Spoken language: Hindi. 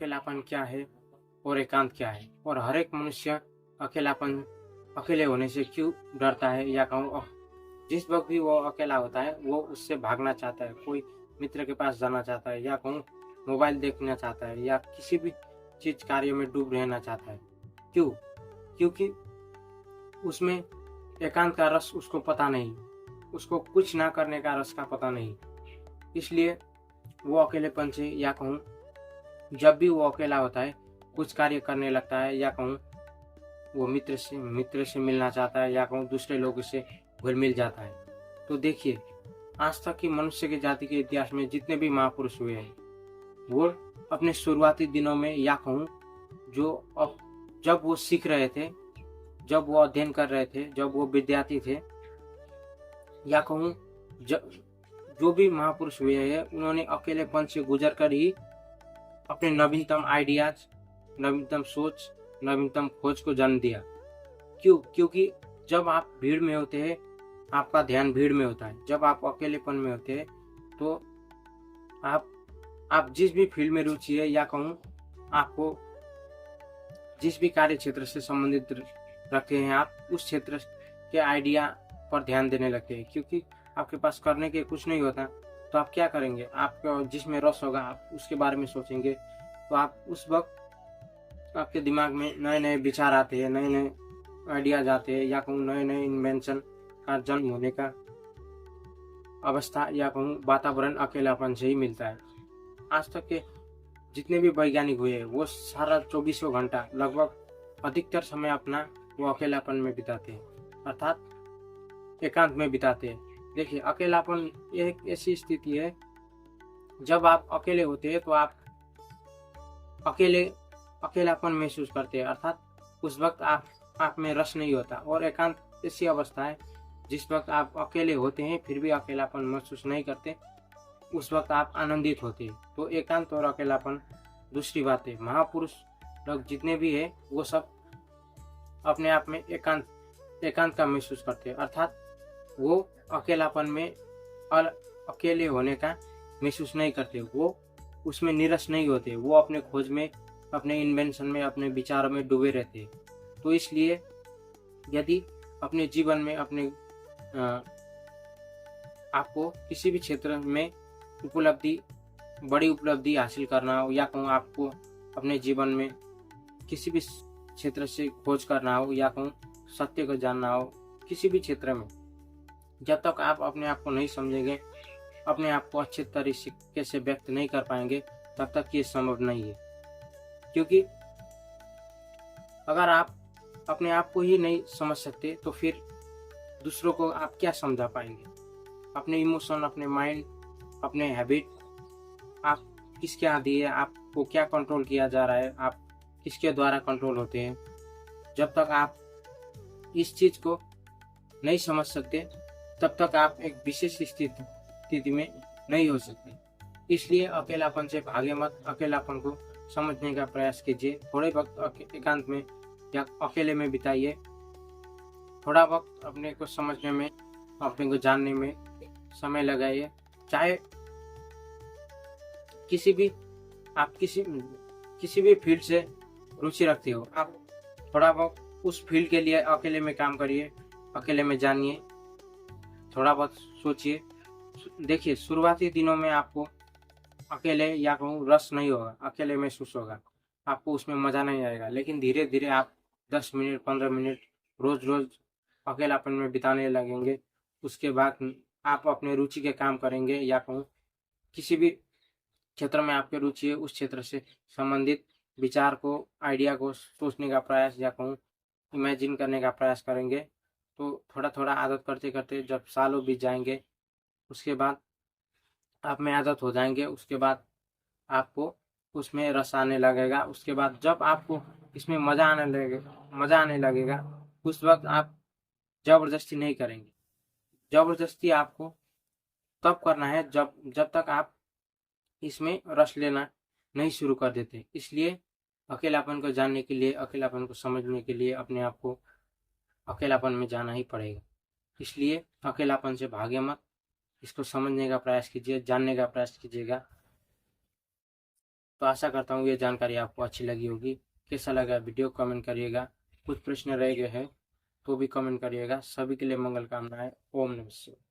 अकेलापन क्या है और एकांत क्या है, और हर एक मनुष्य अकेले होने से क्यों डरता है, या कहूँ जिस वक्त भी वो अकेला होता है वो उससे भागना चाहता है, कोई मित्र के पास जाना चाहता है, या कहूँ मोबाइल देखना चाहता है, या किसी भी चीज कार्य में डूब रहना चाहता है। क्यों? क्योंकि उसमें एकांत का रस उसको पता नहीं, उसको कुछ ना करने का रस का पता नहीं। इसलिए वो अकेलेपन से, या कहूँ जब भी वो अकेला होता है कुछ कार्य करने लगता है, या कहूँ वो मित्र से मिलना चाहता है, या कहूँ दूसरे लोगों से घुल मिल जाता है। तो देखिए, आज तक की मनुष्य की जाति के इतिहास में जितने भी महापुरुष हुए हैं वो अपने शुरुआती दिनों में, या कहूँ जब वो सीख रहे थे, जब वो अध्ययन कर रहे थे, जब वो विद्यार्थी थे, या कहूँ जो भी महापुरुष हुए हैं उन्होंने अकेलेपन से गुजर कर ही अपने नवीनतम आइडियाज, नवीनतम सोच, नवीनतम खोज को जन्म दिया। क्यों? क्योंकि जब आप भीड़ में होते हैं आपका ध्यान भीड़ में होता है, जब आप अकेलेपन में होते हैं तो आप जिस भी फील्ड में रुचि है, या कहूँ आपको जिस भी कार्य क्षेत्र से संबंधित रखते हैं, आप उस क्षेत्र के आइडिया पर ध्यान देने लगते हैं। क्योंकि आपके पास करने के कुछ नहीं होता तो आप क्या करेंगे? आपको जिसमें रस होगा आप उसके बारे में सोचेंगे। तो आप उस वक्त आपके दिमाग में नए नए विचार आते हैं, नए नए आइडियाज आते हैं, या कहूँ नए नए इन्वेंशन का जन्म होने का अवस्था, या कहूँ वातावरण अकेलापन से ही मिलता है। आज तक के जितने भी वैज्ञानिक हुए वो सारा 24 घंटा लगभग अधिकतर समय अपना वो अकेलापन में बिताते हैं, अर्थात एकांत में बिताते हैं। देखिए, अकेलापन एक ऐसी स्थिति है जब आप अकेले होते हैं तो आप अकेलापन महसूस करते हैं, अर्थात उस वक्त आप में रस नहीं होता। और एकांत ऐसी अवस्था है जिस वक्त आप अकेले होते हैं फिर भी अकेलापन महसूस नहीं करते, उस वक्त आप आनंदित होते हैं। तो एकांत और अकेलापन दूसरी बात है। महापुरुष लोग जितने भी है वो सब अपने आप में एकांत का महसूस करते हैं, अर्थात वो अकेलापन में अकेले होने का महसूस नहीं करते, वो उसमें निरस नहीं होते, वो अपने खोज में, अपने इन्वेंशन में, अपने विचारों में डूबे रहते हैं। तो इसलिए यदि अपने जीवन में आपको किसी भी क्षेत्र में बड़ी उपलब्धि हासिल करना हो, या कहूँ आपको अपने जीवन में किसी भी क्षेत्र से खोज करना हो, या कहूँ सत्य को जानना हो, किसी भी क्षेत्र में जब तक आप अपने आप को नहीं समझेंगे, अपने आप को अच्छे तरीके से व्यक्त नहीं कर पाएंगे, तब तक ये संभव नहीं है। क्योंकि अगर आप अपने आप को ही नहीं समझ सकते तो फिर दूसरों को आप क्या समझा पाएंगे? अपने इमोशन, अपने माइंड, अपने हैबिट, आप किसके आदी है, आपको क्या कंट्रोल किया जा रहा है, आप किसके द्वारा कंट्रोल होते हैं, जब तक आप इस चीज को नहीं समझ सकते तब तक आप एक विशेष स्थिति में नहीं हो सकते। इसलिए अकेलापन से भागे मत, अकेलापन को समझने का प्रयास कीजिए। थोड़े वक्त एकांत में या अकेले में बिताइए, थोड़ा वक्त अपने को समझने में, अपने को जानने में समय लगाइए। चाहे किसी भी फील्ड से रुचि रखते हो, आप थोड़ा बहुत उस फील्ड के लिए अकेले में काम करिए, अकेले में जानिए, थोड़ा बहुत सोचिए। देखिए, शुरुआती दिनों में आपको अकेले या कहूँ रस नहीं होगा, अकेले महसूस होगा, आपको उसमें मजा नहीं आएगा। लेकिन धीरे धीरे आप 10 मिनट 15 मिनट रोज अकेलापन में बिताने लगेंगे। उसके बाद आप अपने रुचि के काम करेंगे, या कहूँ किसी भी क्षेत्र में आपके रुचि है उस क्षेत्र से संबंधित विचार को, आइडिया को सोचने का प्रयास, या कहूँ इमेजिन करने का प्रयास करेंगे। तो थोड़ा थोड़ा आदत करते करते जब सालों बीत जाएंगे, उसके बाद आप में आदत हो जाएंगे, उसके बाद आपको उसमें रस आने लगेगा। उसके बाद जब आपको इसमें मजा आने लगेगा उस वक्त आप जबरदस्ती नहीं करेंगे। जबरदस्ती आपको तब करना है जब तक आप इसमें रस लेना नहीं शुरू कर देते। इसलिए अकेलापन को जानने के लिए, अकेलापन को समझने के लिए अपने आप को अकेलापन में जाना ही पड़ेगा। इसलिए अकेलापन से भागे मत, इसको समझने का प्रयास कीजिए, जानने का प्रयास कीजिएगा। तो आशा करता हूँ ये जानकारी आपको अच्छी लगी होगी। कैसा लगा वीडियो कमेंट करिएगा। कुछ प्रश्न रह गए हैं तो भी कमेंट करिएगा। सभी के लिए मंगल कामनाएं। ओम नमः शिवाय।